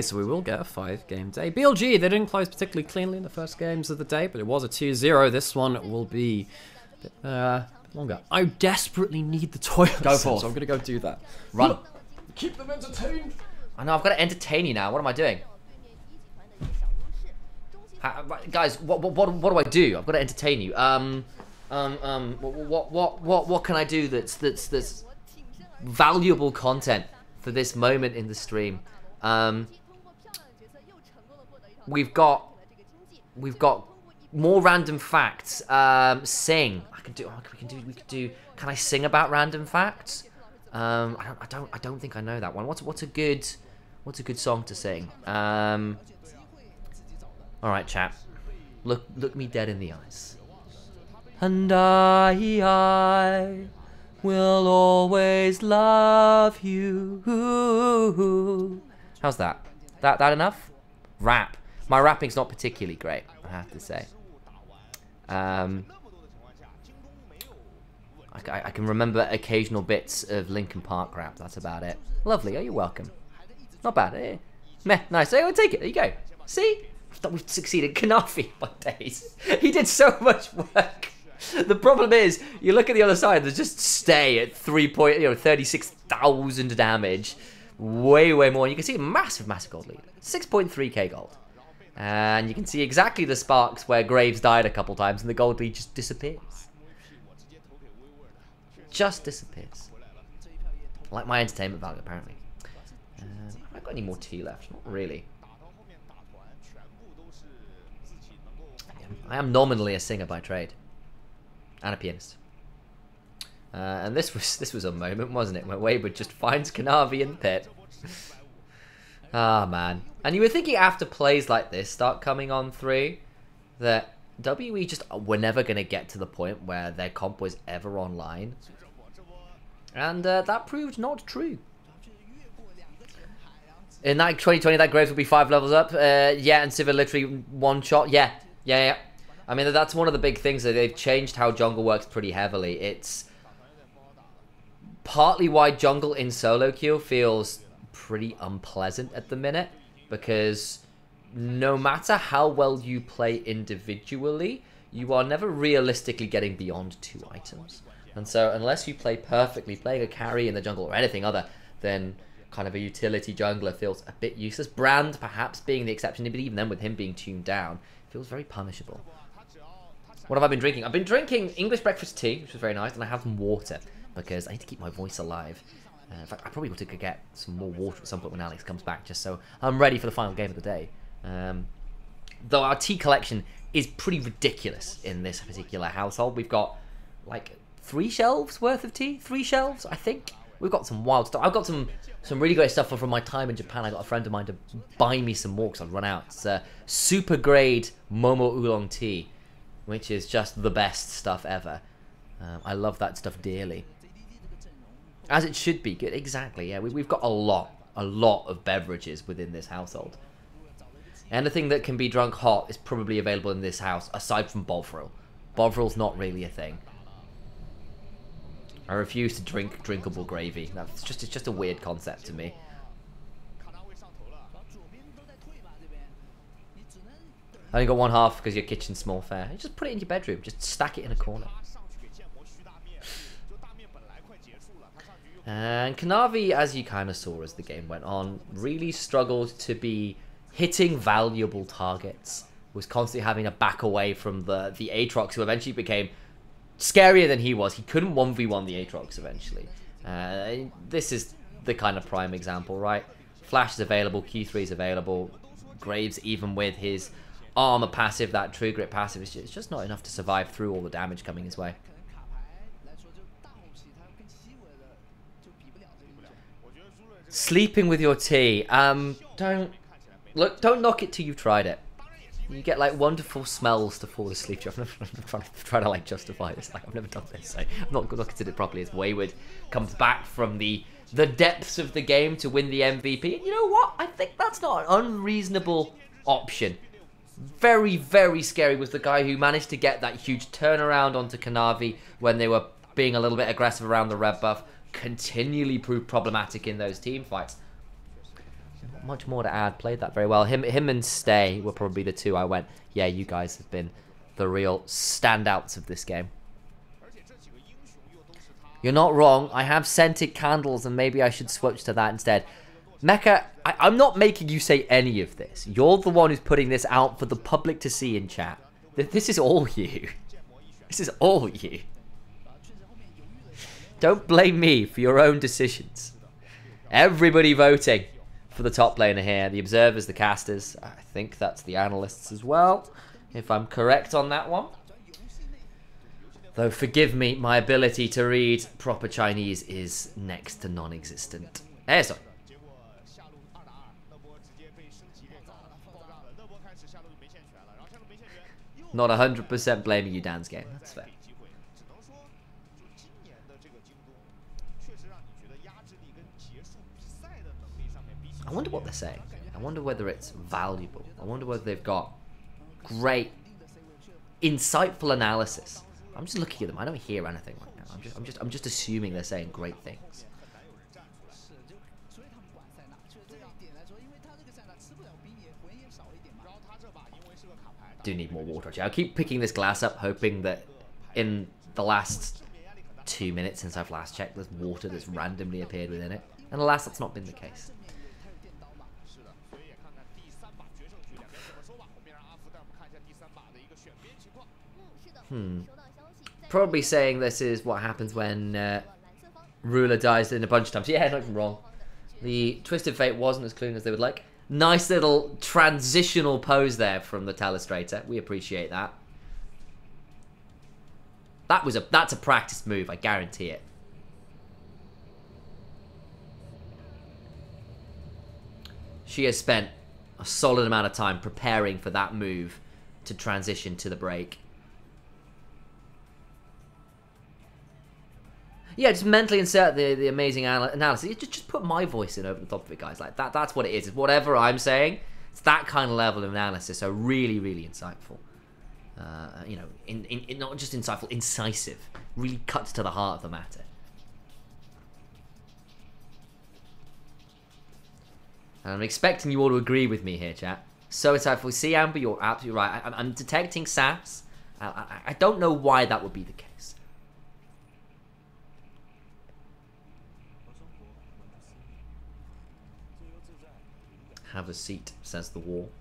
So we will get a 5-game day. BLG, they didn't close particularly cleanly in the first games of the day, but it was a 2-0. This one will be a bit longer. I desperately need the toilet. Go so forth. I'm going to go do that. Run. Keep them entertained. I know, I've got to entertain you now. What am I doing? Guys, what do I do? I've got to entertain you. What can I do that's valuable content for this moment in the stream? We've got more random facts. Sing. We could do. Can I sing about random facts? I don't think I know that one. What's a good song to sing? All right, chat. Look me dead in the eyes. And I will always love you. How's that? That enough? Rap. My rapping's not particularly great, I have to say. I can remember occasional bits of Linkin Park rap. That's about it. Lovely. Oh, you're welcome. Not bad. Eh? Meh. Nice. I'll take it. There you go. See? We've succeeded. Kanafi, my days. He did so much work. The problem is, you look at the other side, there's just stay at 36,000 damage. Way more. You can see a massive gold lead. 6.3k gold. And you can see exactly the sparks where Graves died a couple times and the gold lead just disappears. Just disappears. Like my entertainment value, apparently. Have I got any more tea left? Not really. I am nominally a singer by trade. And a pianist. And this was a moment, wasn't it, where Wayward just finds Kanavi in the pit. Ah, man. And you were thinking after plays like this start coming on 3, that WE just were never going to get to the point where their comp was ever online. And that proved not true. In that 2020, that Graves will be 5 levels up. Yeah, and Sivir literally one shot. Yeah. I mean, that's one of the big things, that they've changed how jungle works pretty heavily. It's partly why jungle in solo queue feels pretty unpleasant at the minute, because no matter how well you play individually, you are never realistically getting beyond 2 items. And so unless you play perfectly, playing a carry in the jungle or anything other than kind of a utility jungler feels a bit useless. Brand perhaps being the exception, but even then with him being tuned down, feels very punishable. What have I been drinking? I've been drinking English breakfast tea, which was very nice, and I have some water, because I need to keep my voice alive. In fact, I probably want to go get some more water at some point when Alex comes back, just so I'm ready for the final game of the day. Though our tea collection is pretty ridiculous in this particular household. We've got, like, 3 shelves worth of tea? 3 shelves, I think? We've got some wild stuff. I've got some really great stuff from my time in Japan. I got a friend of mine to buy me some more because I'd run out. It's super grade Momo Oolong tea, which is just the best stuff ever. I love that stuff dearly. As it should be. Good, exactly, yeah. We've got a lot of beverages within this household. Anything that can be drunk hot is probably available in this house, aside from Bovril. Bovril's not really a thing. I refuse to drink drinkable gravy. It's just a weird concept to me. I only got 1/2 because your kitchen's small fare. You just put it in your bedroom. Just stack it in a corner. And Kanavi, as you kind of saw as the game went on, really struggled to be hitting valuable targets. Was constantly having to back away from the Aatrox, who eventually became scarier than he was. He couldn't 1v1 the Aatrox eventually. This is the kind of prime example, right? Flash is available, Q3 is available. Graves, even with his armor passive, that True Grit passive, it's just not enough to survive through all the damage coming his way. Sleeping with your tea. Don't knock it till you've tried it. You get like wonderful smells to fall asleep to. I'm trying to like justify this. Like I've never done this, so I'm not considered it properly. As Wayward comes back from the depths of the game to win the MVP. And you know what? I think that's not an unreasonable option. Very, very scary was the guy who managed to get that huge turnaround onto Kanavi when they were being a little bit aggressive around the red buff. Continually proved problematic in those team fights. Not much more to add. Played that very well. Him and Stay were probably the two I went, yeah, you guys have been the real standouts of this game. You're not wrong. I have scented candles, and maybe I should switch to that instead. Mecha, I'm not making you say any of this. You're the one who's putting this out for the public to see in chat. This is all you. This is all you. Don't blame me for your own decisions. Everybody voting for the top laner here. The observers, the casters. I think that's the analysts as well, if I'm correct on that one. Though, forgive me, my ability to read proper Chinese is next to non-existent. Sorry. Not 100% blaming you, Dan's game. That's fair. I wonder what they're saying. I wonder whether it's valuable. I wonder whether they've got great, insightful analysis. I'm just looking at them. I don't hear anything right now. I'm just assuming they're saying great things. Do need more water. Actually, I'll keep picking this glass up, hoping that in the last 2 minutes since I've last checked, there's water that's randomly appeared within it. And alas, that's not been the case. Probably saying this is what happens when Ruler dies in a bunch of times. Yeah, not even wrong. The Twisted Fate wasn't as clean as they would like. Nice little transitional pose there from the Telestrator. We appreciate that. That's a practiced move, I guarantee it. She has spent a solid amount of time preparing for that move to transition to the break. Yeah, just mentally insert the amazing analysis. Just put my voice in over the top of it, guys. Like that's what it is. It's whatever I'm saying. It's that kind of level of analysis. So really, really insightful. You know, in not just insightful, incisive. Really cuts to the heart of the matter. And I'm expecting you all to agree with me here, chat. So insightful. See, Amber, you're absolutely right. I'm detecting sass. I don't know why that would be the case. Have a seat, says the wall.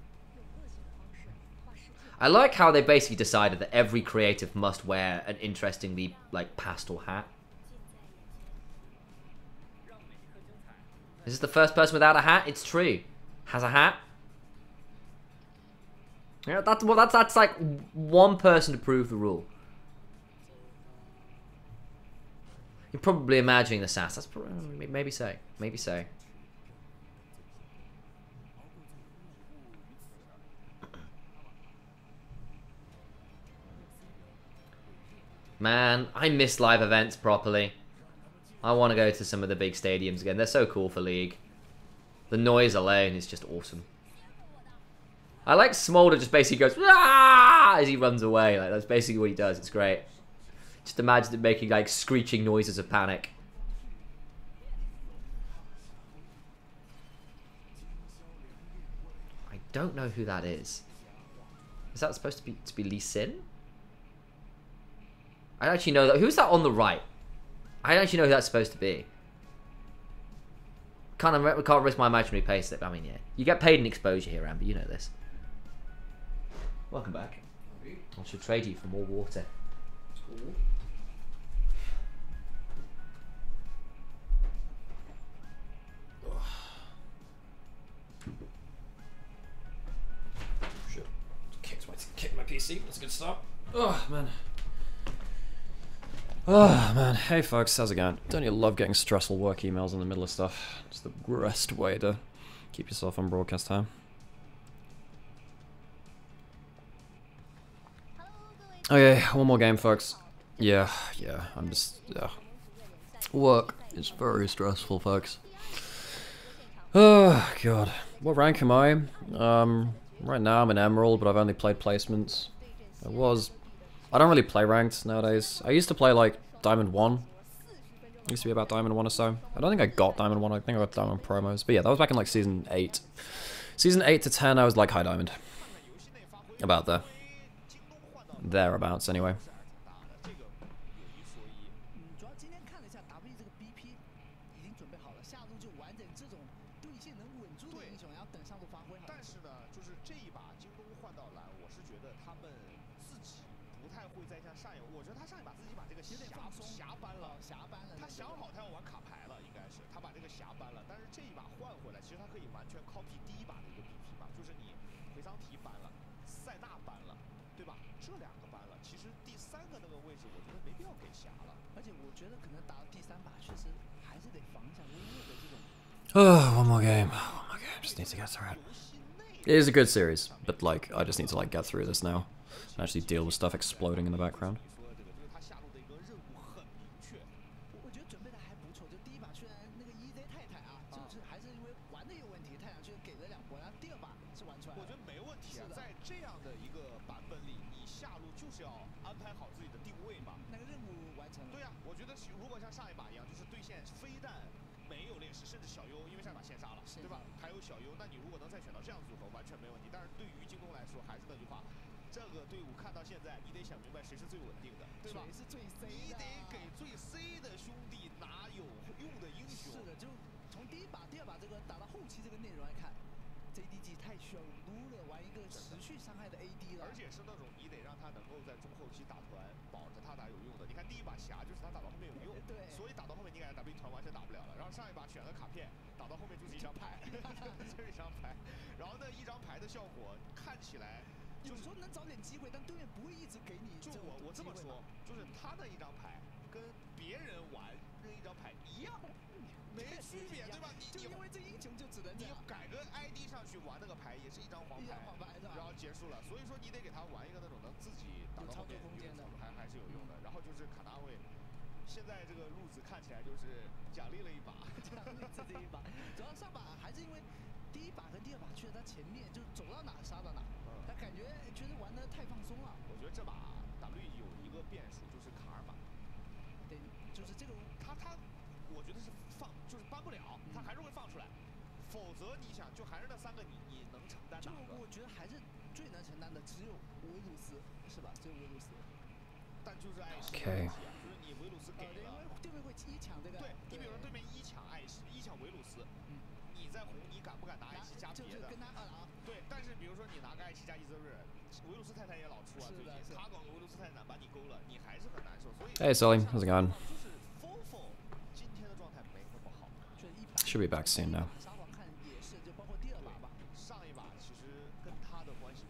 I like how they basically decided that every creative must wear an interestingly, like, pastel hat. Is this the first person without a hat? It's true. Has a hat. Yeah, that's like one person to prove the rule. You're probably imagining the sass. That's probably, maybe so. Maybe so. Man, I miss live events properly. I want to go to some of the big stadiums again. They're so cool for League. The noise alone is just awesome. I like Smolder just basically goes "Ah!" as he runs away. Like that's basically what he does. It's great. Just imagine it making like screeching noises of panic. I don't know who that is. Is that supposed to be Lee Sin? I don't actually know that. Who's that on the right? I don't actually know who that's supposed to be. Can't risk my imaginary pay slip. I mean, yeah. You get paid in exposure here, Amber. You know this. Welcome back. I should trade you for more water. Shit. Kicked my PC. That's a good start. Oh, man. Oh man, hey folks, how's it going? Don't you love getting stressful work emails in the middle of stuff? It's the worst way to keep yourself on broadcast time. Okay, one more game folks. Yeah, I'm just, work is very stressful folks. Oh god, what rank am I? Right now I'm an Emerald, but I've only played placements. I don't really play ranked nowadays. I used to play like Diamond 1, Used to be about Diamond 1 or so. I don't think I got Diamond 1, I think I got Diamond promos. But yeah, that was back in like Season 8. Season 8 to 10, I was like High Diamond. About there. Thereabouts, anyway. Oh, one more game. Just need to get through it. It is a good series, but like, I just need to like get through this now and actually deal with stuff exploding in the background. JDG 太需要撸了，玩一个持续伤害的 AD 了，而且是那种你得让他能够在中后期打团，保着他打有用的。你看第一把匣就是他打到后面有用，对，所以打到后面你感觉 W 团完全打不了了。然后上一把选了卡片，打到后面就是一张牌，就是一张牌。然后那一张牌的效果看起来有时候能找点机会，但对面不会一直给你。就我这么说，就是他那一张牌跟别人玩那一张牌一样。没区别，对吧？你因为这英雄就只能你改个 ID 上去玩那个牌，也是一张黄牌，然后结束了。所以说你得给他玩一个那种能自己打到后面空间的，还是有用的。然后就是卡纳卫，现在这个路子看起来就是奖励了一把，奖励自己一把。主要上把还是因为第一把和第二把去了他前面，就走到哪杀到哪，他感觉确实玩得太放松了。我觉得这把 W 有一个变数就是卡尔玛，对，就是这个他。我觉得是就是搬不了，他还是会放出来，否则你想就还是那三个你能承担哪个？我觉得还是最能承担的只有维鲁斯，是吧？只有维鲁斯。但就是艾什的问题啊，就是你维鲁斯给了，因为对面会一抢这个。对，你比如说对面一抢艾什，一抢维鲁斯，你在红你敢不敢拿艾希加别的？跟他对，但是比如说你拿个艾希加伊泽瑞尔，维鲁斯太太也老出啊，最近他搞个维鲁斯太太把你勾了，你还是很难受。所以 Hey Sully, how's it going? Should be back soon now.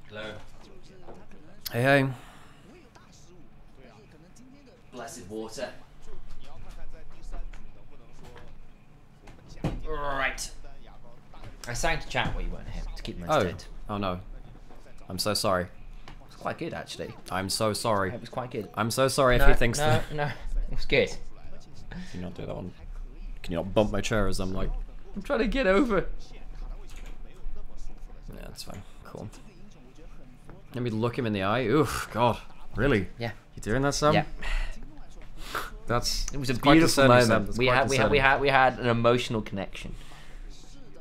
Hello. Hey, hey. Blessed water. Right. I sang to chat while you weren't here to keep my stead. Oh no. I'm so sorry. It's quite good actually. I'm so sorry. It was quite good. I'm so sorry if he thinks that. No, it was good. Can you not do that one? Can you not bump my chair as I'm like, I'm trying to get over? Yeah, that's fine. Cool. Let me look him in the eye. Oof, God. Really? Yeah. You doing that, Sam? Yeah. It was a beautiful moment. We had an emotional connection.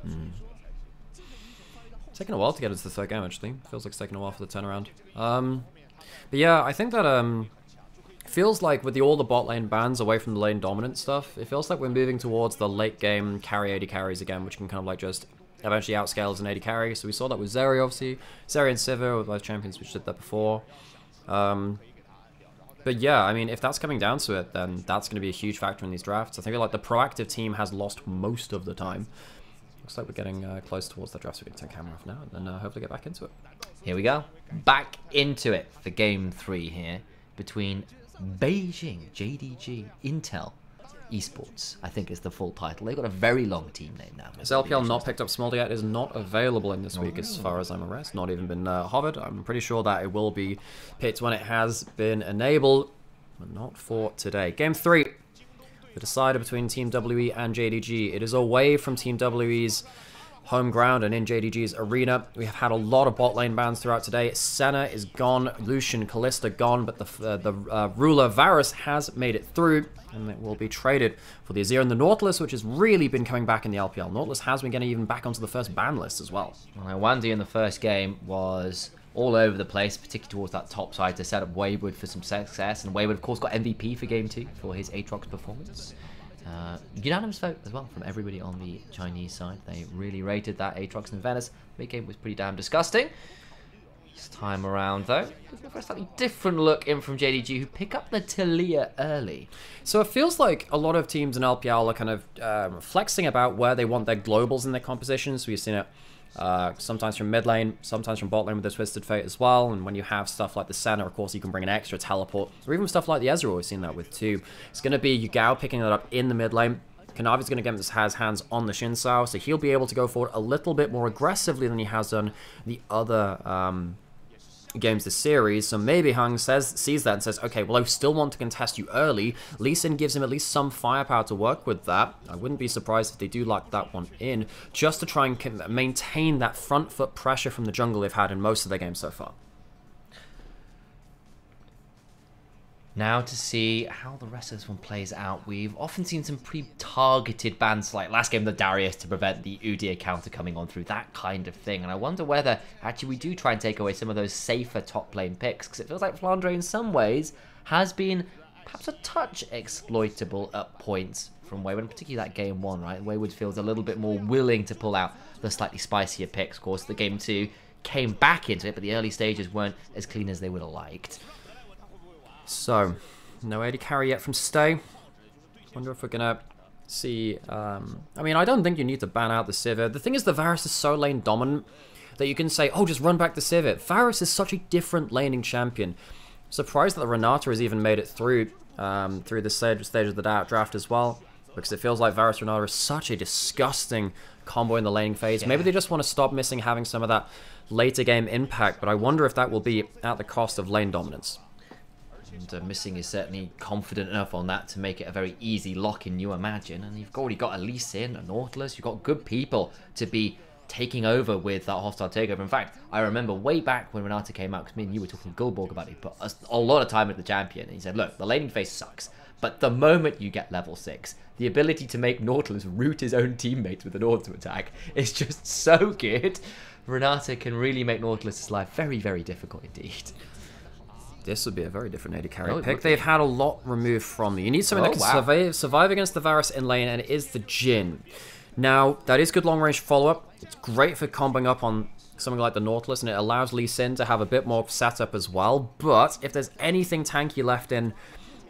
It's taken a while to get into the third game, actually. Feels like it's taken a while for the turnaround. But yeah, I think that feels like with all the bot lane bans away from the lane dominant stuff, it feels like we're moving towards the late game carry AD carries again, which can kind of like just eventually outscale as an AD carry. So we saw that with Zeri, obviously. Zeri and Sivir were both champions which did that before. But yeah, I mean, if that's coming down to it, then that's going to be a huge factor in these drafts. I think like the proactive team has lost most of the time. Looks like we're getting close towards the draft, so we can turn camera off now and then hopefully get back into it. Here we go. Back into it for game 3 here between Beijing, JDG, Intel, Esports, I think is the full title. They've got a very long team name now. Has LPL not picked up Smolder yet? Is not available in this week as far as I'm aware. It's not even been hovered. I'm pretty sure that it will be picked when it has been enabled, but not for today. Game 3, the decider between Team WE and JDG. It is away from Team WE's home ground and in JDG's arena. We have had a lot of bot lane bans throughout today. Senna is gone, Lucian, Kalista gone, but the ruler Varus has made it through, and it will be traded for the Azir and the Nautilus, which has really been coming back in the LPL. Nautilus has been getting even back onto the first ban list as well. Well, Wandy in the first game was all over the place, particularly towards that top side to set up Wayward for some success, and Wayward of course got MVP for game 2 for his Aatrox performance. Unanimous vote as well from everybody on the Chinese side. They really rated that Aatrox in Venice. Mid game was pretty damn disgusting. This time around though, looking for a slightly different look in from JDG, who pick up the Talia early. So it feels like a lot of teams in LPL are kind of flexing about where they want their globals in their compositions. We've seen it sometimes from mid lane, sometimes from bot lane with the Twisted Fate as well. And when you have stuff like the Senna, of course, you can bring an extra teleport. Or even stuff like the Ezreal, we've seen that with too. It's going to be Yugao picking that up in the mid lane. Kanavi's going to get his hands on the Xin Sao, so he'll be able to go forward a little bit more aggressively than he has done the other games this series. So maybe Hung sees that and says, okay, well, I still want to contest you early. Lee Sin gives him at least some firepower to work with that. I wouldn't be surprised if they do lock that one in, just to try and maintain that front foot pressure from the jungle they've had in most of their games so far. Now to see how the rest of this one plays out. We've often seen some pretty targeted bans, like last game the Darius to prevent the Udyr counter coming on through, that kind of thing. And I wonder whether actually we do try and take away some of those safer top lane picks, because it feels like Flandre in some ways has been perhaps a touch exploitable at points from Wayward, and particularly that game 1, right? Wayward feels a little bit more willing to pull out the slightly spicier picks. Of course, the game 2 came back into it, but the early stages weren't as clean as they would have liked. So, no AD carry yet from Stay. Wonder if we're going to see... I mean, I don't think you need to ban out the Sivir. The thing is, the Varus is so lane dominant that you can say, oh, just run back the Sivir. Varus is such a different laning champion. Surprised that the Renata has even made it through this stage of the draft as well, because it feels like Varus Renata is such a disgusting combo in the laning phase. Yeah. Maybe they just want to stop having some of that later game impact, but I wonder if that will be at the cost of lane dominance. And Missing is certainly confident enough on that to make it a very easy lock-in, you imagine. And you've already got a Lee Sin, a Nautilus, you've got good people to be taking over with that hostile takeover. In fact, I remember way back when Renata came out, because me and you were talking to Guldborg about it, but a lot of time with the champion, and he said, look, the laning phase sucks, but the moment you get level 6, the ability to make Nautilus root his own teammates with an auto attack is just so good. Renata can really make Nautilus's life very, very difficult indeed. This would be a very different AD carry pick. They've had a lot removed from me. You need something that can survive against the Varus in lane, and it is the Jhin. Now, that is good long-range follow-up. It's great for comboing up on something like the Nautilus, and it allows Lee Sin to have a bit more setup as well. But if there's anything tanky left in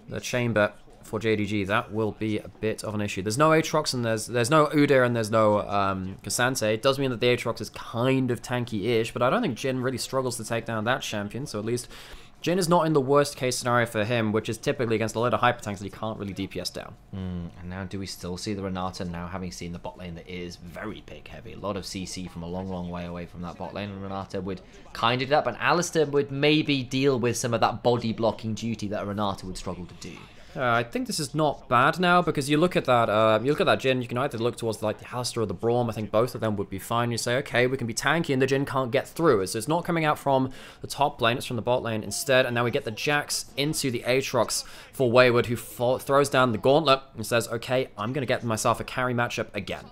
the chamber for JDG, that will be a bit of an issue. There's no Aatrox, and there's no Udyr, and there's no Cassante. It does mean that the Aatrox is kind of tanky-ish, but I don't think Jhin really struggles to take down that champion, so at least Jhin is not in the worst case scenario for him, which is typically against a lot of hyper tanks that he can't really DPS down. And now do we still see the Renata, now having seen the bot lane that is very pick heavy? A lot of CC from a long, long way away from that bot lane, and Renata would kind of do that, but Alistair would maybe deal with some of that body blocking duty that Renata would struggle to do. I think this is not bad now, because you look at that Jhin, you can either look towards like the Alistair or the Braum. I think both of them would be fine. You say, okay, we can be tanky and the Jhin can't get through. So it's not coming out from the top lane, it's from the bot lane instead. And now we get the Jax into the Aatrox for Wayward, who throws down the gauntlet and says, okay, I'm going to get myself a carry matchup again.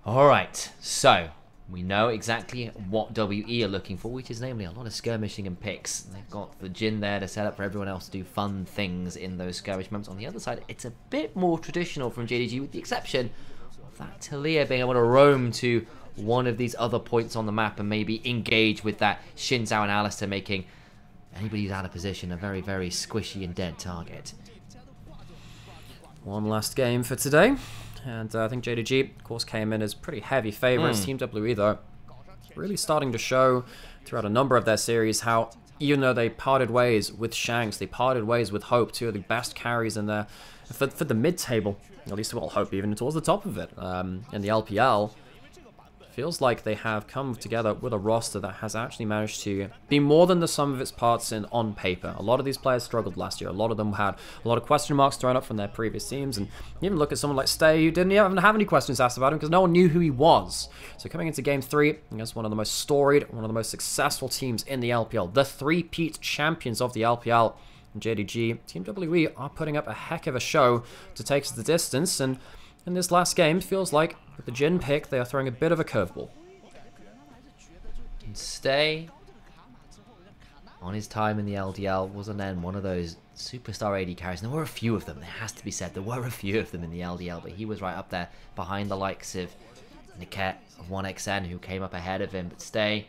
Alright, so we know exactly what WE are looking for, which is namely a lot of skirmishing and picks. They've got the Jhin there to set up for everyone else to do fun things in those skirmish moments. On the other side, it's a bit more traditional from JDG, with the exception of that Talia being able to roam to one of these other points on the map and maybe engage with that Xin Zhao and Alistair, making anybody who's out of position a very, very squishy and dead target. One last game for today. And I think JDG, of course, came in as pretty heavy favourites. Team WE, though, really starting to show throughout a number of their series how, even though they parted ways with Shanks, they parted ways with Hope, two of the best carries in there for the mid-table. At least, well, Hope even towards the top of it. In the LPL, feels like they have come together with a roster that has actually managed to be more than the sum of its parts on paper. A lot of these players struggled last year. A lot of them had a lot of question marks thrown up from their previous teams, and even look at someone like Stay, who didn't even have any questions asked about him because no one knew who he was. So coming into Game 3 against one of the most storied, one of the most successful teams in the LPL, the three-peat champions of the LPL, JDG, Team WE are putting up a heck of a show to take us the distance, and in this last game, feels like with the Jhin pick, they are throwing a bit of a curveball. And Stay, on his time in the LDL, was then one of those superstar AD carries. And there were a few of them, it has to be said. There were a few of them in the LDL, but he was right up there behind the likes of Niket of 1XN, who came up ahead of him. But Stay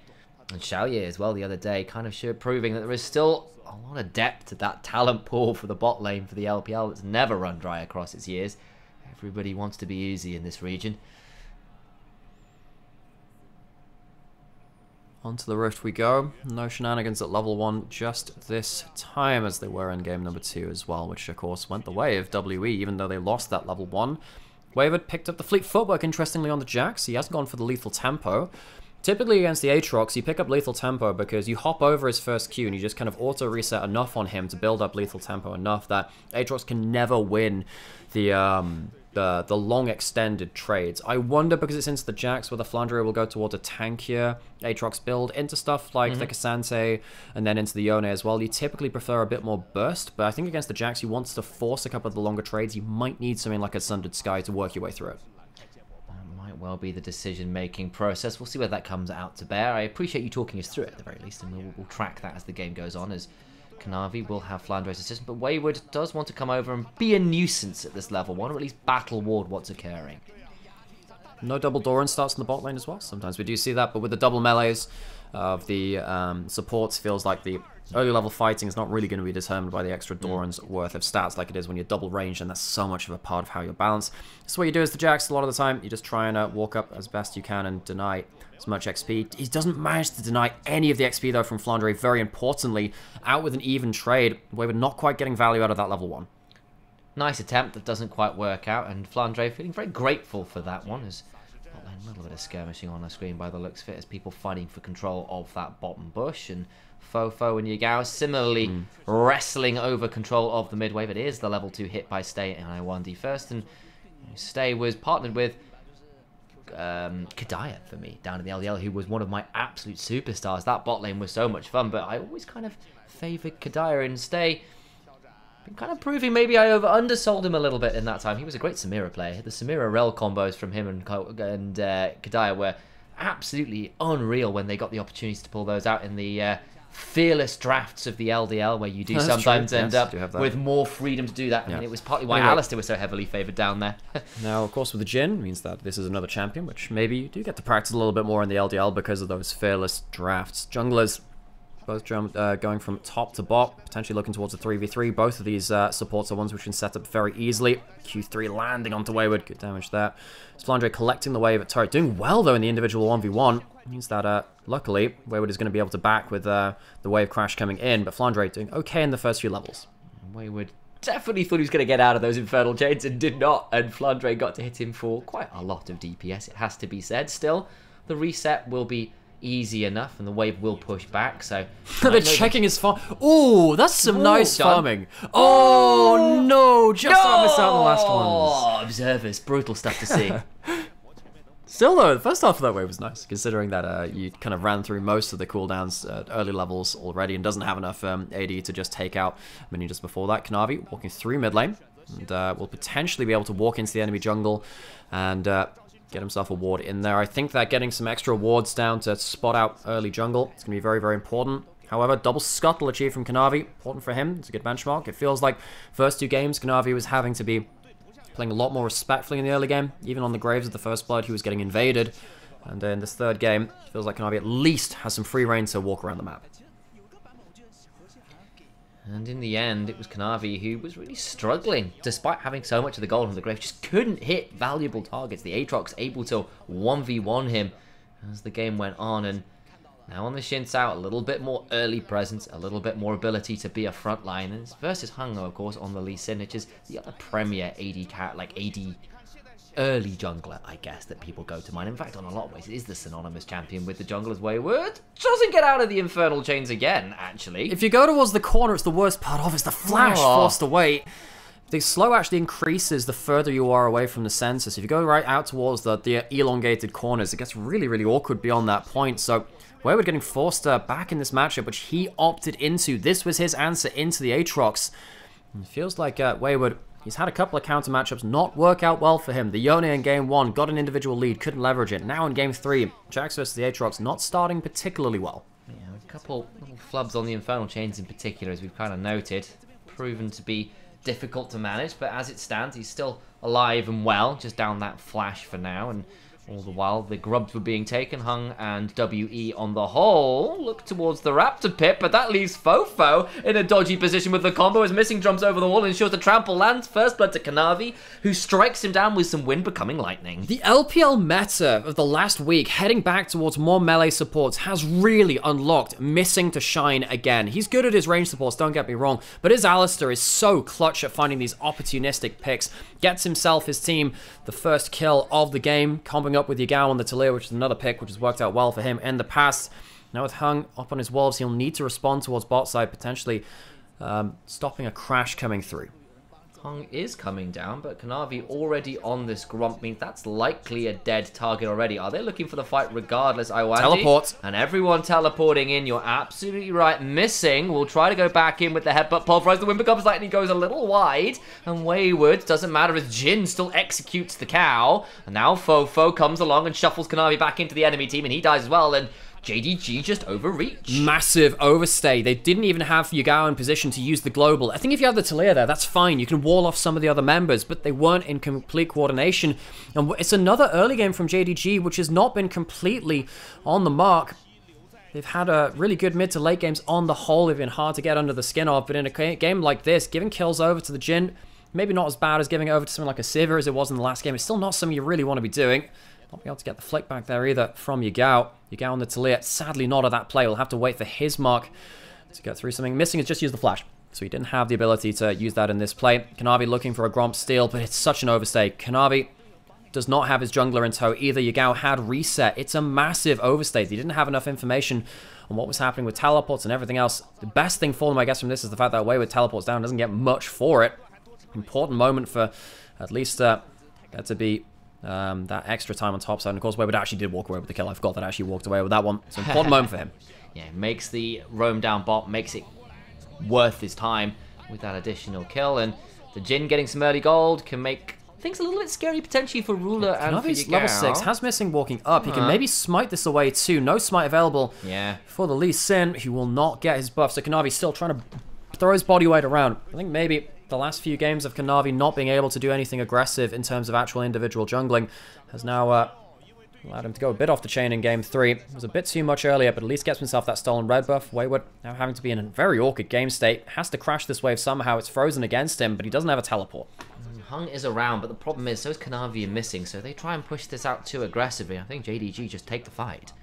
and Xiaoye as well the other day, kind of proving that there is still a lot of depth to that talent pool for the bot lane for the LPL that's never run dry across its years. Everybody wants to be easy in this region. Onto the Rift we go. No shenanigans at level 1 just this time, as they were in game number 2 as well, which of course went the way of WE, even though they lost that level 1. Wayward picked up the fleet footwork, interestingly, on the Jax. He hasn't gone for the lethal tempo. Typically against the Aatrox, you pick up lethal tempo because you hop over his first Q and you just kind of auto-reset enough on him to build up lethal tempo enough that Aatrox can never win the long extended trades. I wonder, because it's into the Jax, whether Flandre will go towards a tankier Aatrox build into stuff like the Cassante and then into the Yone as well. You typically prefer a bit more burst, but I think against the Jax, you want to force a couple of the longer trades. You might need something like a Sundered Sky to work your way through it. Well be the decision-making process. We'll see where that comes out to bear. I appreciate you talking us through it at the very least, and we'll track that as the game goes on, as Kanavi will have Flandre's assistance, but Wayward does want to come over and be a nuisance at this level 1, or at least battle ward what's occurring. No double Doran starts in the bot lane as well. Sometimes we do see that, but with the double melees of the supports, feels like the early level fighting is not really going to be determined by the extra Doran's worth of stats like it is when you're double ranged, and that's so much of a part of how you're balanced. So what you do is the Jax, a lot of the time, you just try and walk up as best you can and deny as much XP. He doesn't manage to deny any of the XP though from Flandre, very importantly, out with an even trade, where we're not quite getting value out of that level 1. Nice attempt that doesn't quite work out, and Flandre feeling very grateful for that one, as a little bit of skirmishing on the screen by the looks of it, as people fighting for control of that bottom bush, and Fofo and Yagao similarly wrestling over control of the mid wave. It is the level 2 hit by Stay and I1D first, and Stay was partnered with Kadaya for me down in the LDL, who was one of my absolute superstars. That bot lane was so much fun, but I always kind of favoured Kadaya, and Stay been kind of proving maybe I undersold him a little bit in that time. He was a great Samira player. The Samira rel combos from him and Kadaya were absolutely unreal when they got the opportunity to pull those out in the fearless drafts of the LDL, where you do sometimes end up with more freedom to do that. I mean, it was partly why Alistair was so heavily favoured down there. Now, of course, with the Jhin, means that this is another champion, which maybe you do get to practice a little bit more in the LDL because of those fearless drafts. Junglers, both going from top to bot, potentially looking towards a 3v3. Both of these supports are ones which can set up very easily. Q3 landing onto Wayward, good damage there. Flandre collecting the wave at turret, doing well though in the individual 1v1. Means that luckily Wayward is going to be able to back with the wave crash coming in, but Flandre doing okay in the first few levels. Wayward definitely thought he was going to get out of those infernal chains and did not, and Flandre got to hit him for quite a lot of DPS, it has to be said. Still, the reset will be easy enough, and the wave will push back, so... They're checking his farm. Oh, that's some nice farming. Oh, no! Just I missed out on the last ones. Oh, observers. Brutal stuff to see. Still, though, the first half of that wave was nice, considering that you kind of ran through most of the cooldowns at early levels already and doesn't have enough AD to just take out minion just before that. Kanavi walking through mid lane, and will potentially be able to walk into the enemy jungle and... get himself a ward in there. I think that getting some extra wards down to spot out early jungle is going to be very, very important. However, double scuttle achieved from Kanavi. Important for him. It's a good benchmark. It feels like first 2 games, Kanavi was having to be playing a lot more respectfully in the early game. Even on the graves of the first blood, he was getting invaded. And in this third game, it feels like Kanavi at least has some free reign to walk around the map. And in the end, it was Kanavi who was really struggling, despite having so much of the gold on the grave. Just couldn't hit valuable targets. The Aatrox able to 1v1 him as the game went on. And now on the Xin Sao, a little bit more early presence, a little bit more ability to be a frontline. And it's versus Hungo, of course, on the Lee Sin, which is the other premier AD early jungler, I guess, that people go to mind. In fact, on a lot of ways, it is the synonymous champion with the junglers. Wayward doesn't get out of the infernal chains again, actually. If you go towards the corner, it's the worst part of it. It's the flash forced away. The slow actually increases the further you are away from the center. So if you go right out towards the elongated corners, it gets really, really awkward beyond that point. So Wayward getting forced back in this matchup, which he opted into. This was his answer into the Aatrox. It feels like Wayward, he's had a couple of counter matchups not work out well for him. The Yone in game 1 got an individual lead, couldn't leverage it. Now in game 3, Jax versus the Aatrox not starting particularly well. Yeah, a couple little flubs on the infernal chains in particular, as we've kind of noted, proven to be difficult to manage, but as it stands, he's still alive and well, just down that flash for now, and all the while the grubs were being taken. Hung and WE on the whole look towards the Raptor pit, but that leaves Fofo in a dodgy position with the combo as Missing jumps over the wall and ensures the trample lands. First blood to Kanavi, who strikes him down with some wind becoming lightning. The LPL meta of the last week, heading back towards more melee supports, has really unlocked Missing to shine again. He's good at his range supports, don't get me wrong, but his Alistar is so clutch at finding these opportunistic picks. Gets himself, his team, the first kill of the game, comboing up with Yagao on the Talia, which is another pick, which has worked out well for him in the past. Now with Hung up on his wolves, he'll need to respond towards bot side, potentially stopping a crash coming through. Hung is coming down, but Kanavi already on this Grump means that's likely a dead target already. Are they looking for the fight regardless? Iwandi? Teleport. And everyone teleporting in. You're absolutely right. Missing will try to go back in with the headbutt pulverize. The wind becomes lightning, goes a little wide. And Wayward, doesn't matter as Jin still executes the cow. And now Fofo comes along and shuffles Kanavi back into the enemy team, and he dies as well. And JDG just overreach. Massive overstay. They didn't even have Yagao in position to use the global. I think if you have the Talia there, that's fine. You can wall off some of the other members, but they weren't in complete coordination. And it's another early game from JDG, which has not been completely on the mark. They've had a really good mid to late games on the whole. They've been hard to get under the skin of, but in a game like this, giving kills over to the Jin, maybe not as bad as giving over to something like a Sivir as it was in the last game. It's still not something you really want to be doing. Not be able to get the flick back there either from Yagao. Yagao on the Talia, sadly not at that play. We'll have to wait for his mark to get through something. Missing has just used the flash, so he didn't have the ability to use that in this play. Kanavi looking for a Gromp steal, but it's such an overstay. Kanavi does not have his jungler in tow either. Yagao had reset. It's a massive overstay. He didn't have enough information on what was happening with teleports and everything else. The best thing for them, I guess, from this is the fact that Wayward teleports down, doesn't get much for it. Important moment for at least there to be that extra time on top side. And of course, Wayward actually did walk away with the kill. I forgot that actually walked away with that one. It's an important moment for him. Yeah, makes the roam down bot, makes it worth his time with that additional kill. And the Jin getting some early gold can make things a little bit scary potentially for Ruler and for Yagao. Level 6 has Missing walking up. He can maybe smite this away too. No smite available for the Lee Sin. He will not get his buff. So Kanavi's still trying to throw his body weight around. I think maybe the last few games of Kanavi not being able to do anything aggressive in terms of actual individual jungling has now allowed him to go a bit off the chain in game 3. It was a bit too much earlier, but at least gets himself that stolen red buff. Wayward now having to be in a very awkward game state. Has to crash this wave somehow. It's frozen against him, but he doesn't have a teleport. Hung is around, but the problem is so is Kanavi and Missing, so they try and push this out too aggressively. I think JDG just take the fight.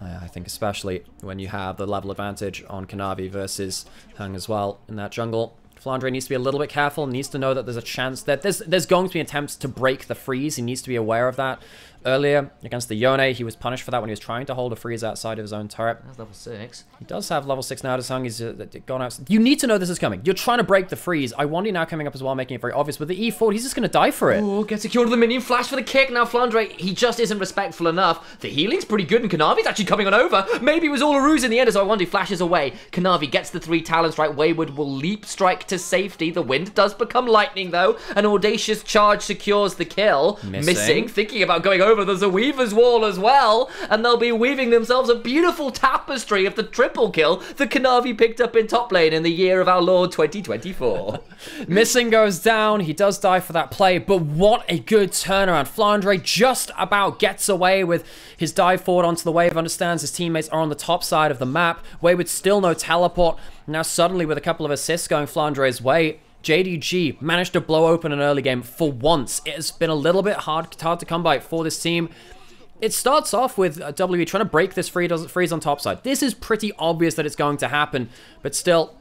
I think especially when you have the level advantage on Kanavi versus Hung as well in that jungle. Flandre needs to be a little bit careful, needs to know that there's a chance that there's going to be attempts to break the freeze. He needs to be aware of that. Earlier, against the Yone, he was punished for that when he was trying to hold a freeze outside of his own turret. That's level 6. He does have level 6 now to Hung. He's gone out. You need to know this is coming. You're trying to break the freeze. Iwandi now coming up as well, making it very obvious. With the E4, he's just going to die for it. Oh, gets secured with the minion. Flash for the kick. Now Flandre, he just isn't respectful enough. The healing's pretty good, and Kanavi's actually coming on over. Maybe it was all a ruse in the end as Iwandi flashes away. Kanavi gets the 3 talent strike. Wayward will leap strike to safety. The wind does become lightning, though. An audacious charge secures the kill. Missing. Thinking about going over. There's a Weaver's Wall as well, and they'll be weaving themselves a beautiful tapestry of the triple kill that Kanavi picked up in top lane in the year of our Lord 2024. Missing goes down. He does die for that play, but what a good turnaround. Flandre just about gets away with his dive forward onto the wave, understands his teammates are on the top side of the map. Wayward still no teleport. Now suddenly with a couple of assists going Flandre's way, JDG managed to blow open an early game for once. It has been a little bit hard to come by for this team. It starts off with WE trying to break this freeze on top side. This is pretty obvious that it's going to happen, but still,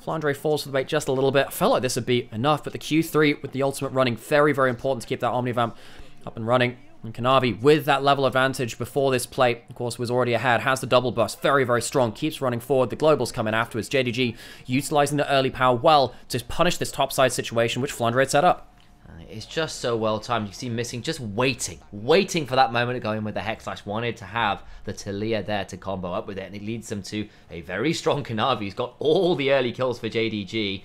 Flandre falls for the bait just a little bit. I felt like this would be enough, but the Q3 with the ultimate running, very, very important to keep that Omnivamp up and running. And Kanavi, with that level advantage before this play, of course, was already ahead, has the double burst, very, very strong, keeps running forward. The Globals coming afterwards. JDG utilizing the early power well to punish this topside situation, which Flandre had set up. It's just so well timed. You see Missing just waiting for that moment to go in with the Hex Slash. Wanted to have the Talia there to combo up with it, and it leads them to a very strong Kanavi. He's got all the early kills for JDG.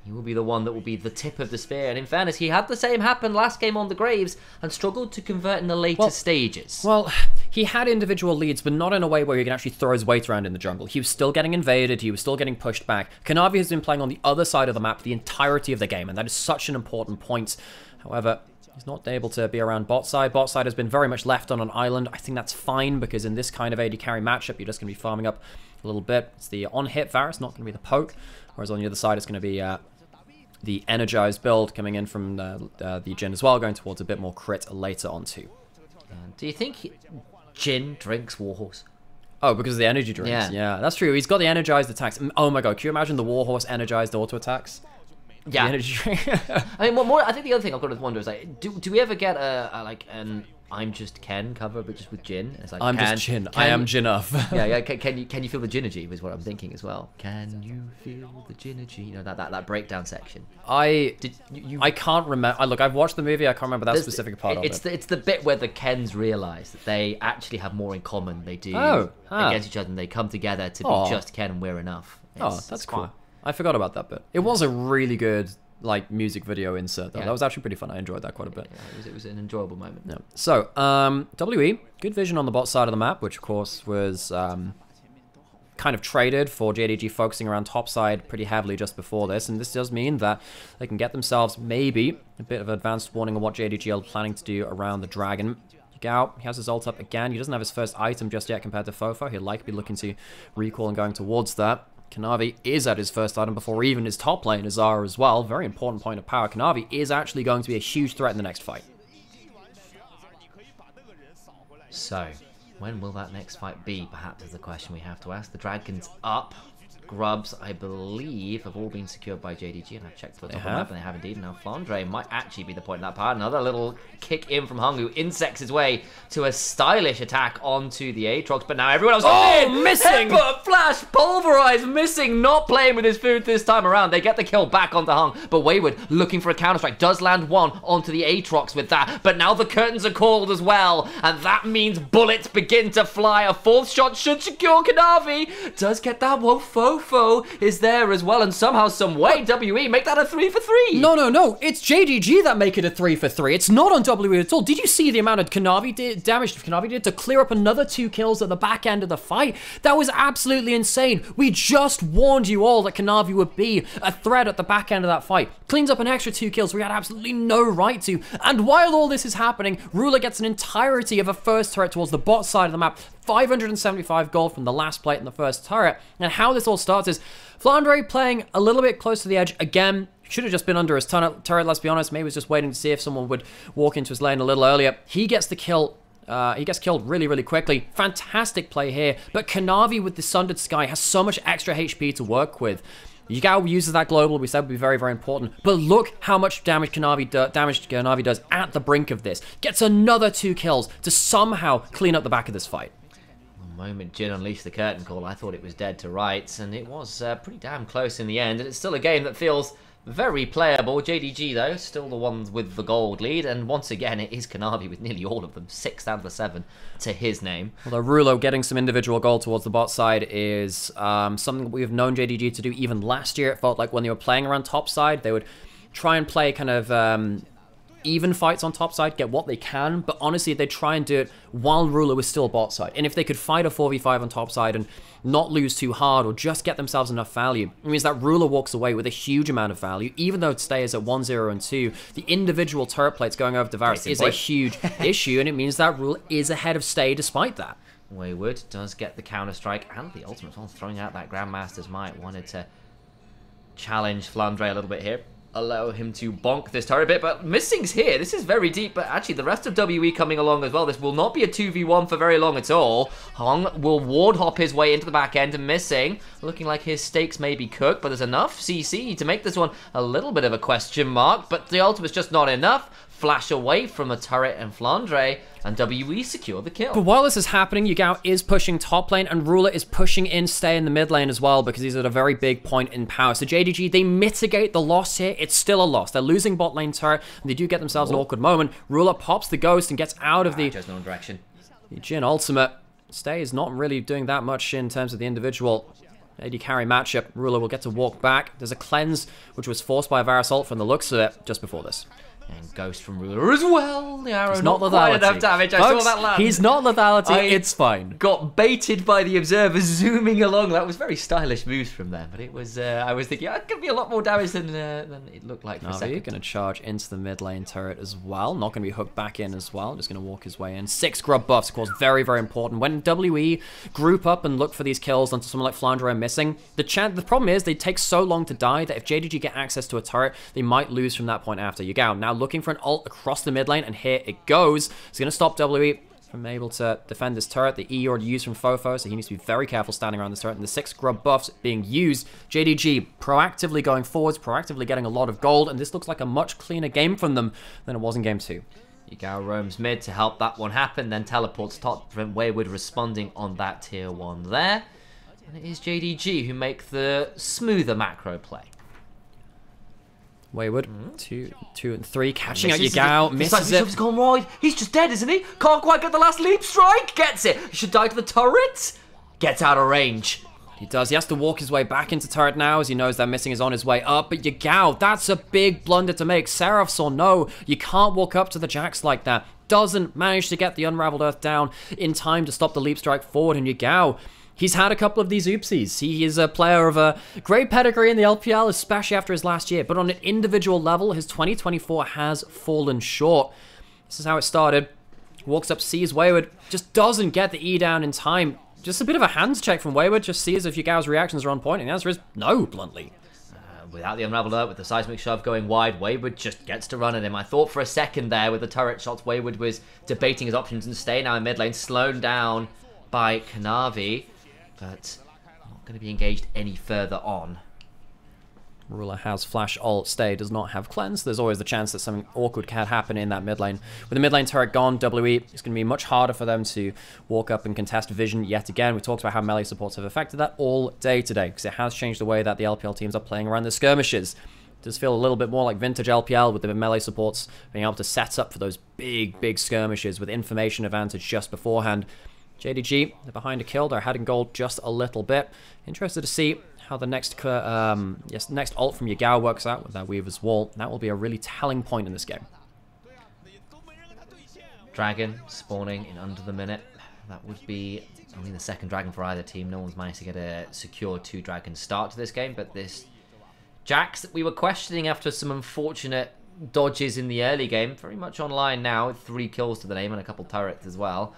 He will be the one that will be the tip of the spear. And in fairness, he had the same happen last game on the Graves and struggled to convert in the later stages. Well, he had individual leads, but not in a way where he can actually throw his weight around in the jungle. He was still getting invaded. He was still getting pushed back. Kanavi has been playing on the other side of the map the entirety of the game, and that is such an important point. However, he's not able to be around bot side. Bot side has been very much left on an island. I think that's fine, because in this kind of AD carry matchup, you're just going to be farming up a little bit. It's the on-hit Varus, not going to be the poke. Whereas on the other side, it's going to be the energized build coming in from the Jhin as well, going towards a bit more crit later on too. Do you think Jhin drinks Warhorse? Oh, because of the energy drinks. Yeah, that's true. He's got the energized attacks. Oh my god, can you imagine the Warhorse energized auto attacks? Yeah. The energy drink. I mean, I think the other thing I've got to wonder is, like, do we ever get like an I'm Just Ken cover, but just with Jhin? It's like, I'm just Jhin. I am Jhin-uff. yeah. Can you feel the Jhin-ergy is what I'm thinking as well. Can you feel the Jhin-ergy? You know, that breakdown section. I can't remember. Look, I've watched the movie. I can't remember that specific part of it. It's the bit where the Kens realise that they actually have more in common. They do against each other, and they come together to be just Ken, and we're enough. That's cool. I forgot about that bit. It was a really good music video insert though. That was actually pretty fun. I enjoyed that quite a bit. Yeah, it was an enjoyable moment. Yeah. So, WE, good vision on the bot side of the map, which of course was kind of traded for JDG focusing around top side pretty heavily just before this, and this does mean that they can get themselves maybe a bit of advanced warning on what JDG are planning to do around the dragon. Gao, he has his ult up again. He doesn't have his first item just yet compared to Fofo. He'll likely be looking to recall and going towards that. Kanavi is at his first item before even his top lane, Azara as well. Very important point of power. Kanavi is actually going to be a huge threat in the next fight. So, when will that next fight be? Perhaps is the question we have to ask. The dragon's up. Grubs, I believe, have all been secured by JDG, and I've checked for the top of the map, and they have indeed. Now Flandre might actually be the point in that part. Another little kick in from Hung, who insects his way to a stylish attack onto the Aatrox, but now everyone else is missing! Headbutt, flash, pulverize, missing, not playing with his food this time around. They get the kill back onto Hung, but Wayward looking for a counter-strike, does land one onto the Aatrox with that, but now the curtains are called as well, and that means bullets begin to fly. A fourth shot should secure Kanavi, does get that. Whoa, Fofo is there as well, and somehow, some way, WE make that a 3 for 3. No. It's JDG that make it a 3 for 3. It's not on WE at all. Did you see the amount of damage Kanavi did to clear up another 2 kills at the back end of the fight? That was absolutely insane. We just warned you all that Kanavi would be a threat at the back end of that fight. Cleans up an extra 2 kills we had absolutely no right to. And while all this is happening, Ruler gets an entirety of a first turret towards the bot side of the map. 575 gold from the last plate in the first turret. And how this all starts is Flandre playing a little bit close to the edge again. Should have just been under his turret, let's be honest. Maybe he was just waiting to see if someone would walk into his lane a little earlier. He gets the kill. He gets killed really, really quickly. Fantastic play here. But Kanavi with the Sundered Sky has so much extra HP to work with. Yagao uses that global, we said would be very, very important. But look how much damage Kanavi does at the brink of this. Gets another 2 kills to somehow clean up the back of this fight. The moment Jhin unleashed the curtain call, I thought it was dead to rights, and it was pretty damn close in the end. And it's still a game that feels very playable. JDG, though, still the ones with the gold lead. And once again, it is Kanavi with nearly all of them. 6 out of the 7 to his name. Although Rulo getting some individual gold towards the bot side is something that we've known JDG to do even last year. It felt like when they were playing around top side, they would try and play kind of even fights on top side, get what they can, but honestly, they try and do it while Ruler was still bot side. And if they could fight a 4v5 on top side and not lose too hard or just get themselves enough value, it means that Ruler walks away with a huge amount of value, even though it stays at 1-0 and 2. The individual turret plates going over to Varus is a huge issue, and it means that Ruler is ahead of Stay despite that. Wayward does get the counter-strike and the ultimate one, throwing out that Grandmaster's Might. Wanted to challenge Flandre a little bit here. allow him to bonk this turret a bit, but Missing's here. This is very deep, but actually the rest of WE coming along as well. This will not be a 2v1 for very long at all. Hong will ward hop his way into the back end, and Missing looking like his steaks may be cooked, but there's enough CC to make this one a little bit of a question mark, but the ultimate's just not enough. Flash away from a turret and Flandre, and WE secure the kill. But while this is happening, Yugao is pushing top lane, and Ruler is pushing in, stay in the mid lane as well, because he's at a very big point in power. So JDG, they mitigate the loss here. It's still a loss. They're losing bot lane turret, and they do get themselves an awkward moment. Ruler pops the ghost and gets out of the... Just no direction. The Jhin ultimate. Stay is not really doing that much in terms of the individual AD carry matchup. Ruler will get to walk back. There's a cleanse, which was forced by Varus ult from the looks of it, just before this. And Ghost from Ruler as well. The arrow It's not quite enough damage. I saw that land. He's not lethality. It's fine. Got baited by the observer zooming along. That was very stylish moves from them. But it was, I was thinking, it could be a lot more damage than it looked like for a second. Going to charge into the mid lane turret as well. Not going to be hooked back in as well. Just going to walk his way in. 6 grub buffs, of course, very, very important. When WE group up and look for these kills onto someone like Flandre and Missing, the problem is they take so long to die that if JDG get access to a turret, they might lose from that point after. Yugao now looking for an ult across the mid lane, and here it goes. It's going to stop WE from able to defend this turret. The E already used from Fofo, so he needs to be very careful standing around this turret. And the 6 grub buffs being used. JDG proactively going forwards, proactively getting a lot of gold, and this looks like a much cleaner game from them than it was in game 2. Yugao roams mid to help that one happen, then teleports top, prevent Wayward responding on that tier 1 there. And it is JDG who make the smoother macro play. Wayward, 2 and 3, catching out Yugao, misses it. He's gone wide. He's just dead, isn't he? Can't quite get the last leap strike. Gets it. He should die to the turret. Gets out of range. He does. He has to walk his way back into turret now as he knows that Missing is on his way up. But Yugao, that's a big blunder to make. Seraph saw no. You can't walk up to the Jax like that. Doesn't manage to get the Unraveled Earth down in time to stop the leap strike forward. And Yugao, he's had a couple of these oopsies. He is a player of a great pedigree in the LPL, especially after his last year. But on an individual level, his 2024 has fallen short. This is how it started. Walks up, sees Wayward, just doesn't get the E down in time. Just a bit of a hands check from Wayward, just sees if Yugao's reactions are on point, and the answer is no, bluntly. Without the Unraveled Earth, with the seismic shove going wide, Wayward just gets to run at him. I thought for a second there, with the turret shots, Wayward was debating his options and stay now in mid lane, slowed down by Kanavi. But not going to be engaged any further on. Ruler has flash ult, Stay does not have cleanse. There's always the chance that something awkward can happen in that mid lane. With the mid lane turret gone, WE, it's going to be much harder for them to walk up and contest Vision yet again. We talked about how melee supports have affected that all day today, because it has changed the way that the LPL teams are playing around the skirmishes. It does feel a little bit more like vintage LPL with the melee supports being able to set up for those big skirmishes with information advantage just beforehand. JDG, they're behind a kill. They're heading gold just a little bit. Interested to see how the next next ult from Yugao works out with that Weaver's Wall. That will be a really telling point in this game. Dragon spawning in under the minute. That would be only the second dragon for either team. No one's managed to get a secure 2-dragon start to this game, but this Jax that we were questioning after some unfortunate dodges in the early game, very much online now with 3 kills to the name and a couple turrets as well.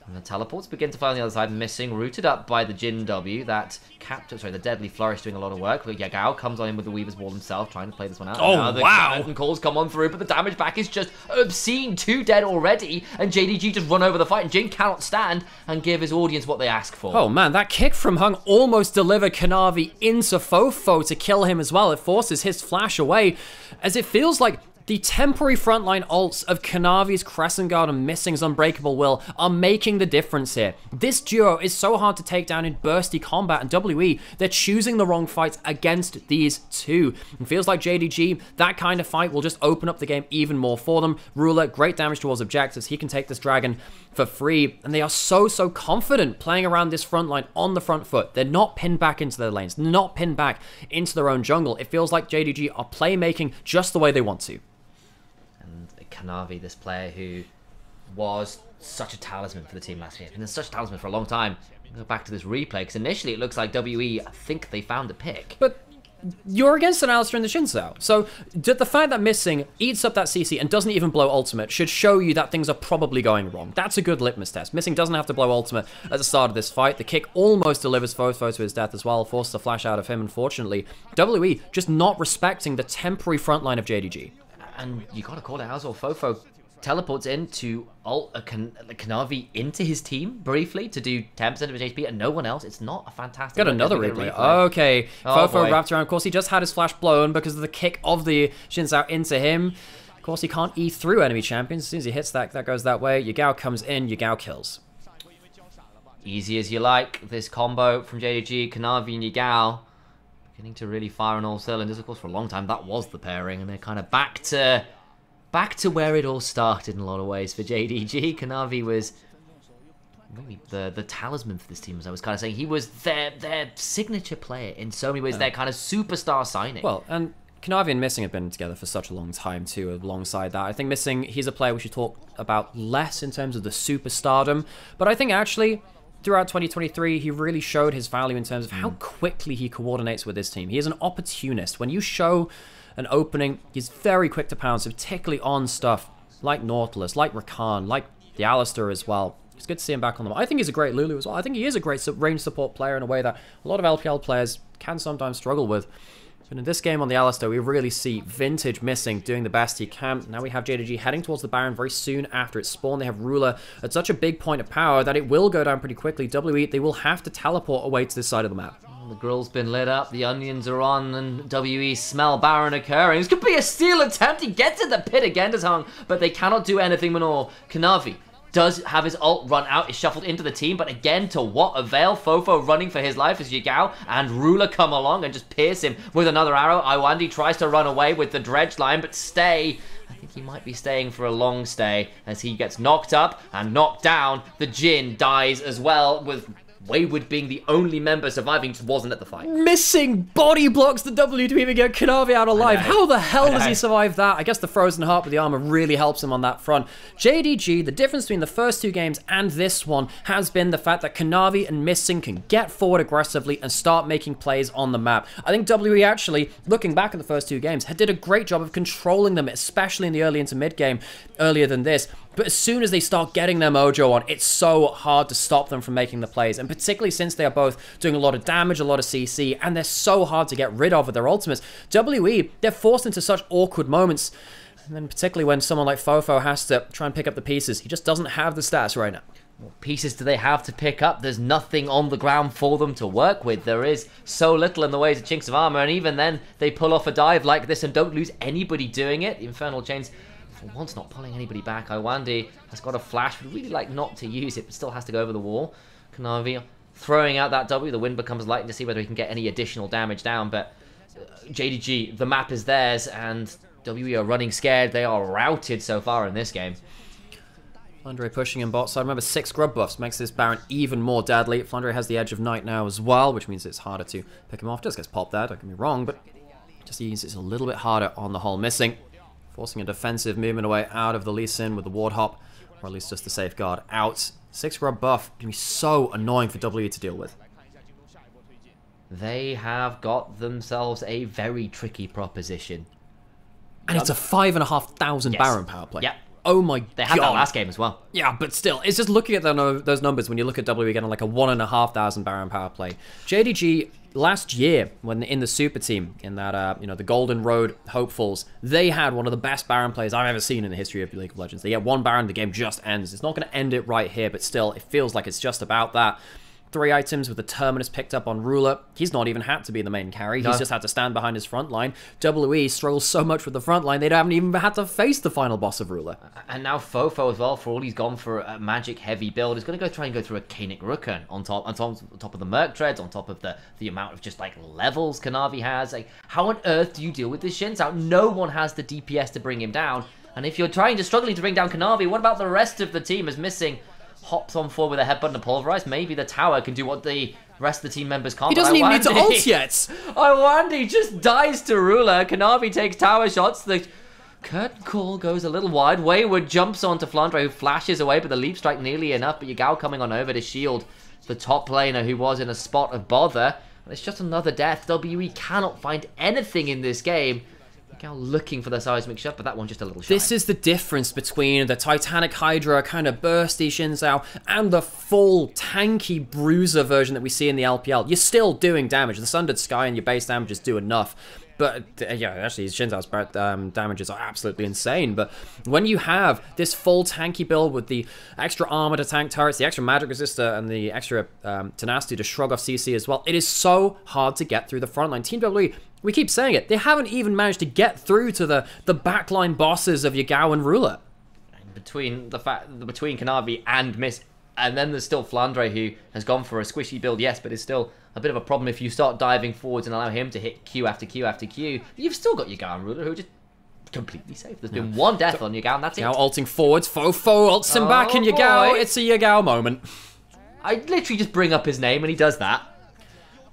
And the teleports begin to fly on the other side, Missing, rooted up by the Jhin W. That the Deadly Flourish doing a lot of work. But Yugao comes on in with the Weaver's Wall himself, trying to play this one out. Oh, now the wow! Curtain calls come on through, but the damage back is just obscene. 2 dead already, and JDG just run over the fight, and Jhin cannot stand and give his audience what they ask for. Oh man, that kick from Hung almost delivered Kanavi into Fofo to kill him as well. It forces his flash away, as it feels like the temporary frontline ults of Kanavi's Crescent Guard and Missing's Unbreakable Will are making the difference here. This duo is so hard to take down in bursty combat, and WE, they're choosing the wrong fights against these two. It feels like JDG, that kind of fight will just open up the game even more for them. Ruler, great damage towards objectives. He can take this dragon for free, and they are so confident playing around this front line on the front foot. They're not pinned back into their lanes, not pinned back into their own jungle. It feels like JDG are playmaking just the way they want to. Kanavi, this player who was such a talisman for the team last year, and such a talisman for a long time. Go back to this replay, because initially it looks like WE, I think they found a pick. But you're against an Alistar in the Xin Zhao. So the fact that Missing eats up that CC and doesn't even blow ultimate should show you that things are probably going wrong. That's a good litmus test. Missing doesn't have to blow ultimate at the start of this fight. The kick almost delivers Fofo to his death as well, forces a flash out of him, unfortunately. WE just not respecting the temporary front line of JDG. And you gotta call it as well. Fofo teleports in to ult Kanavi into his team briefly to do 10% of his HP and no one else. It's not a fantastic... Got another replay. Okay. Oh, Fofo wrapped around. Of course, he just had his flash blown because of the kick of the Xin Zhao into him. Of course, he can't E through enemy champions. As soon as he hits that goes that way. Yagao comes in. Yagao kills. Easy as you like. This combo from JDG, Kanavi and Yagao beginning to really fire on all cylinders. Of course, for a long time, that was the pairing. And they're kind of back to where it all started in a lot of ways for JDG. Kanavi was maybe the talisman for this team, as I was kind of saying. He was their signature player in so many ways, their kind of superstar signing. Well, and Kanavi and Missing have been together for such a long time too, alongside that. I think Missing, he's a player we should talk about less in terms of the superstardom, but I think actually throughout 2023, he really showed his value in terms of how quickly he coordinates with his team. He is an opportunist. When you show an opening, he's very quick to pounce, particularly on stuff like Nautilus, like Rakan, like the Alistar as well. It's good to see him back on the... I think he's a great Lulu as well. I think he is a great range support player in a way that a lot of LPL players can sometimes struggle with. But in this game on the Alistar, we really see Vintage Missing doing the best he can. Now we have JDG heading towards the Baron very soon after its spawn. They have Ruler at such a big point of power that it will go down pretty quickly. WE, they will have to teleport away to this side of the map. The grill's been lit up, the onions are on, and WE smell Baron occurring. This could be a steal attempt. He gets in the pit again, does Hung, but they cannot do anything more. Kanavi does have his ult run out, is shuffled into the team, but again, to what avail? Fofo running for his life as Yagao and Ruler come along and just pierce him with another arrow. Iwandi tries to run away with the dredge line, but stay. I think he might be staying for a long stay as he gets knocked up and knocked down. The Jhin dies as well, with Wayward being the only member surviving, just wasn't at the fight. Missing body blocks the W to even get Kanavi out alive. How the hell does he survive that? I guess the Frozen Heart with the armor really helps him on that front. JDG, the difference between the first two games and this one has been the fact that Kanavi and Missing can get forward aggressively and start making plays on the map. I think WE actually, looking back at the first two games, did a great job of controlling them, especially in the early into mid game, earlier than this. But as soon as they start getting their mojo on, it's so hard to stop them from making the plays. And particularly since they are both doing a lot of damage, a lot of CC, and they're so hard to get rid of with their ultimates. WE, they're forced into such awkward moments. And then particularly when someone like Fofo has to try and pick up the pieces, he just doesn't have the stats right now. What pieces do they have to pick up? There's nothing on the ground for them to work with. There is so little in the ways of chinks of armor, and even then, they pull off a dive like this and don't lose anybody doing it. The Infernal Chains, for once, not pulling anybody back. Iwandi has got a flash, would really like not to use it, but still has to go over the wall. Kanavi throwing out that W. The wind becomes light to see whether he can get any additional damage down, but JDG, the map is theirs, and WE are running scared. They are routed so far in this game. Flandre pushing in bot side. Remember, 6 grub buffs makes this Baron even more deadly. Flandre has the Edge of Night now as well, which means it's harder to pick him off. Just gets popped there, don't get me wrong, but just means it's a little bit harder on the whole. Missing, forcing a defensive movement away out of the Lee Sin with the ward hop, or at least just the safeguard out. 6 grub buff can be so annoying for WE to deal with. They have got themselves a very tricky proposition. And it's a 5,500 Baron power play. Yep. Oh my god. They had that last game as well. Yeah, but still, it's just looking at those numbers when you look at WE getting like a 1,500 Baron power play. JDG last year, when in the super team, in that, the Golden Road Hopefuls, they had one of the best Baron plays I've ever seen in the history of League of Legends. They get one Baron, the game just ends. It's not going to end it right here, but still, it feels like it's just about that. 3 items with the Terminus picked up on Ruler. He's not even had to be the main carry. He's just had to stand behind his front line. WE struggles so much with the front line, they haven't even had to face the final boss of Ruler. And now Fofo as well, for all he's gone for a magic heavy build, is going to try and go through a Kainic Rukun on top of the Merc Treads, on top of the amount of just like levels Kanavi has. Like, how on earth do you deal with this Xin Zhao? No one has the DPS to bring him down. And if you're struggling to bring down Kanavi, what about the rest of the team? Is Missing hops on forward with a headbutt and a pulverize. Maybe the tower can do what the rest of the team members can't. He doesn't even need to ult yet. Iwandi just dies to Ruler. Kanavi takes tower shots. The curtain call goes a little wide. Wayward jumps onto Flandre, who flashes away, but the leap strike nearly enough. But Yagao coming on over to shield the top laner, who was in a spot of bother. And it's just another death. WE cannot find anything in this game. Yagao looking for the seismic shot, but that one just a little shy. This is the difference between the Titanic Hydra kind of bursty Xin Zhao and the full tanky bruiser version that we see in the LPL. You're still doing damage. The Sundered Sky and your base damages do enough. But, yeah, actually, Xin Zhao's damages are absolutely insane. But when you have this full tanky build with the extra armor to tank turrets, the extra magic resistor, and the extra tenacity to shrug off CC as well, it is so hard to get through the front line. Team WWE, we keep saying it, they haven't even managed to get through to the backline bosses of Yagao and Ruler. Between Kanavi and Miss, and then there's still Flandre, who has gone for a squishy build, yes, but is still a bit of a problem if you start diving forwards and allow him to hit Q after Q after Q. You've still got Yagao and Ruler, who are just completely safe. There's been one death on Yagao, and that's it. Now ulting forwards, Fofo ults him back, and Yagao, it's a Yagao moment. I literally just bring up his name, and he does that.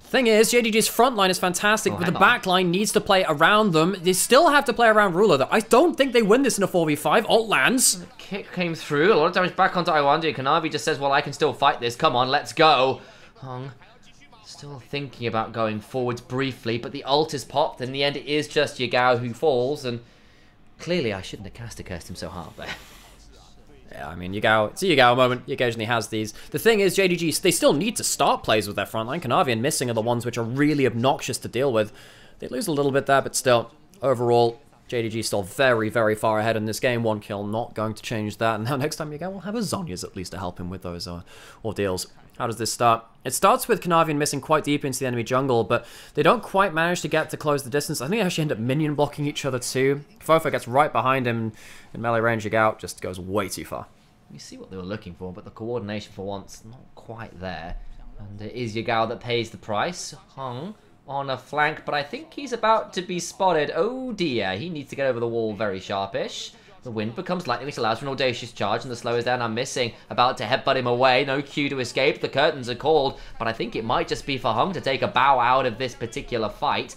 Thing is, JDG's front line is fantastic, but the back line needs to play around them. They still have to play around Ruler, though. I don't think they win this in a 4v5. Ult lands. Kick came through. A lot of damage back onto Iwandi. Kanavi just says, well, I can still fight this. Come on, let's go. Hung still thinking about going forwards briefly, but the ult is popped. In the end, it is just Yagao who falls, and clearly I shouldn't have cursed him so hard there. Yeah, I mean, Yagao, it's a Yagao moment. He occasionally has these. The thing is, JDG, they still need to start plays with their front line. Kanavi and Missing are the ones which are really obnoxious to deal with. They lose a little bit there, but still, overall, JDG still very, very far ahead in this game. 1 kill, not going to change that. And now next time Yagao will have a Zhonya's at least to help him with those ordeals. How does this start? It starts with Kanavi and Missing quite deep into the enemy jungle, but they don't quite manage to get to close the distance. I think they actually end up minion blocking each other too. Fofo gets right behind him in melee range. Yagao just goes way too far. You see what they were looking for, but the coordination for once, not quite there. And it is Yagao that pays the price. Hung on a flank, but I think he's about to be spotted. Oh dear, he needs to get over the wall very sharpish. The wind becomes lightning, which allows for an audacious charge, and the slow is down. I'm Missing, about to headbutt him away. No Q to escape. The curtains are called, but I think it might just be for Hung to take a bow out of this particular fight.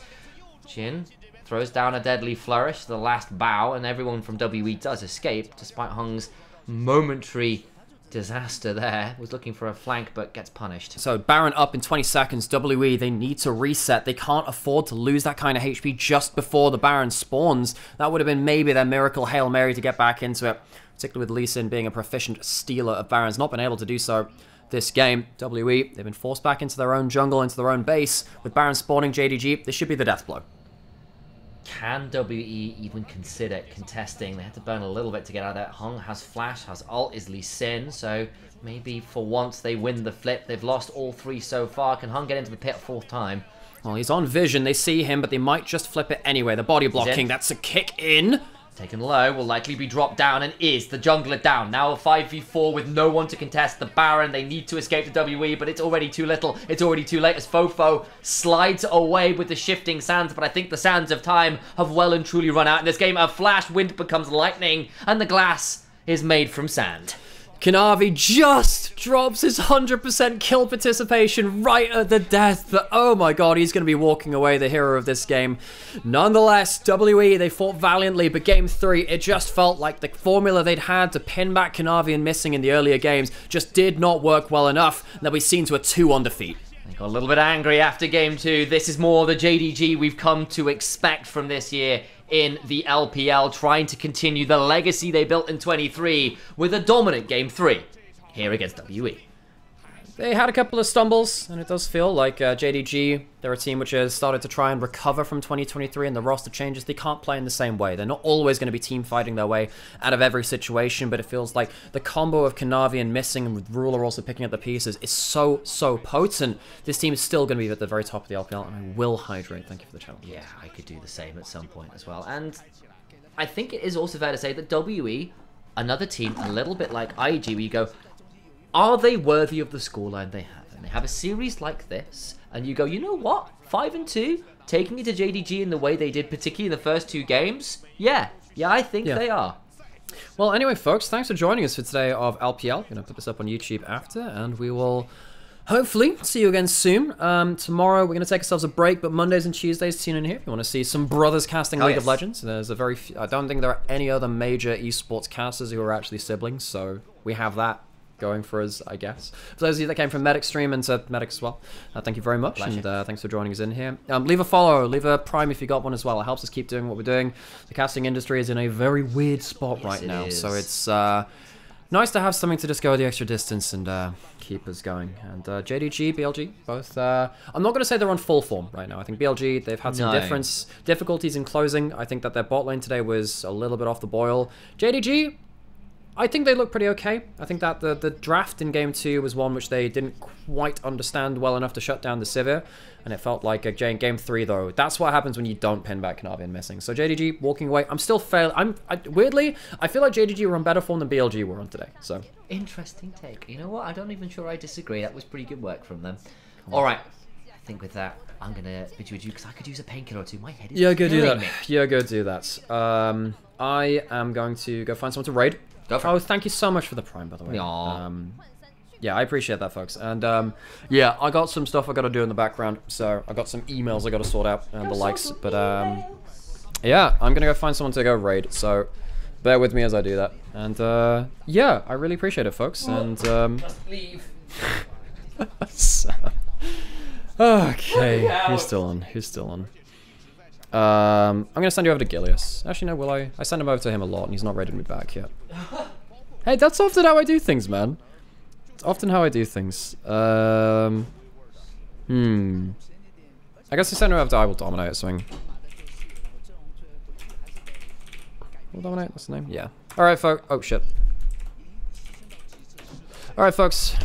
Jin throws down a deadly flourish, the last bow, and everyone from WE does escape, despite Hung's momentary disaster there. Was looking for a flank, but gets punished. So Baron up in 20 seconds. WE, they need to reset. They can't afford to lose that kind of HP just before the Baron spawns. That would have been maybe their miracle Hail Mary to get back into it, particularly with Lee Sin being a proficient stealer of Barons. Not been able to do so this game. WE, they've been forced back into their own jungle, into their own base. With Baron spawning JDG, this should be the death blow. Can WE even consider contesting? They had to burn a little bit to get out of there. Hung has flash, has ult, is Lee Sin, so maybe for once they win the flip. They've lost all 3 so far. Can Hung get into the pit a 4th time? Well, he's on vision. They see him, but they might just flip it anyway. The body blocking, that's a kick in. Taken low, will likely be dropped down, and is the jungler down. Now a 5v4 with no one to contest the Baron. They need to escape to WE, but it's already too little. It's already too late as Fofo slides away with the shifting sands, but I think the sands of time have well and truly run out in this game. A flash, wind becomes lightning, and the glass is made from sand. Kanavi just drops his 100% kill participation right at the death, but oh my god, he's going to be walking away the hero of this game. Nonetheless, WE, they fought valiantly, but game 3, it just felt like the formula they'd had to pin back Kanavi and Missing in the earlier games just did not work well enough, and they'll be seen to a 2-1 defeat. They got a little bit angry after game 2. This is more the JDG we've come to expect from this year in the LPL, trying to continue the legacy they built in 23 with a dominant game 3 here against WE. They had a couple of stumbles, and it does feel like JDG, they're a team which has started to try and recover from 2023, and the roster changes. They can't play in the same way. They're not always going to be team fighting their way out of every situation, but it feels like the combo of Kanavi and Missing, and with Ruler also picking up the pieces, is so potent. This team is still going to be at the very top of the LPL, and I will hydrate. Thank you for the challenge. Yeah, I could do the same at some point as well. And I think it is also fair to say that WE, another team a little bit like IG, where you go, are they worthy of the scoreline they have? And they have a series like this, and you go, you know what? 5-2, taking it to JDG in the way they did, particularly in the first 2 games? Yeah, I think they are. Well, anyway, folks, thanks for joining us for today of LPL. We're going to put this up on YouTube after, and we will hopefully see you again soon. Tomorrow, we're going to take ourselves a break, but Mondays and Tuesdays, tune in here if you want to see some brothers casting League of Legends. There's a I don't think there are any other major esports casters who are actually siblings, so we have that going for us, I guess. For those of you that came from Medic stream into Medic as well, thank you very much, and thanks for joining us in here. Leave a follow, leave a prime if you got one as well. It helps us keep doing what we're doing. The casting industry is in a very weird spot right now, so it's nice to have something to just go the extra distance and keep us going. And JDG, BLG, both. I'm not going to say they're on full form right now. I think BLG, they've had some difficulties in closing. I think that their bot lane today was a little bit off the boil. JDG, I think they look pretty okay. I think that the draft in Game 2 was one which they didn't quite understand well enough to shut down the Sivir. And it felt like in Game 3, though, that's what happens when you don't pin back Kanavi and missing. So JDG walking away. I'm still weirdly, I feel like JDG were on better form than BLG were on today. So interesting take. You know what? I'm not even sure I disagree. That was pretty good work from them. All right. I think with that, I'm going to bid you adieu because I could use a painkiller or two. My head is go do that. me. Yeah, go do that. I am going to go find someone to raid. Go for it. Oh, thank you so much for the prime, by the way. Aww. Yeah, I appreciate that, folks. And yeah, I got some stuff I got to do in the background. So I got some emails I got to sort out and the likes. But yeah, I'm going to go find someone to go raid. So bear with me as I do that. And yeah, I really appreciate it, folks. And Just leave. okay, who's still on? Who's still on? I'm going to send you over to Gilius. Actually, no, will I? I send him over to him a lot and he's not raided me back yet. Hey, that's often how I do things, man. It's often how I do things. I guess I send him over to I Will Dominate or something. Will Dominate? That's the name? Yeah. Alright, folks. Oh, shit. Alright, folks.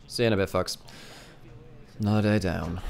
See you in a bit, folks. Another day down.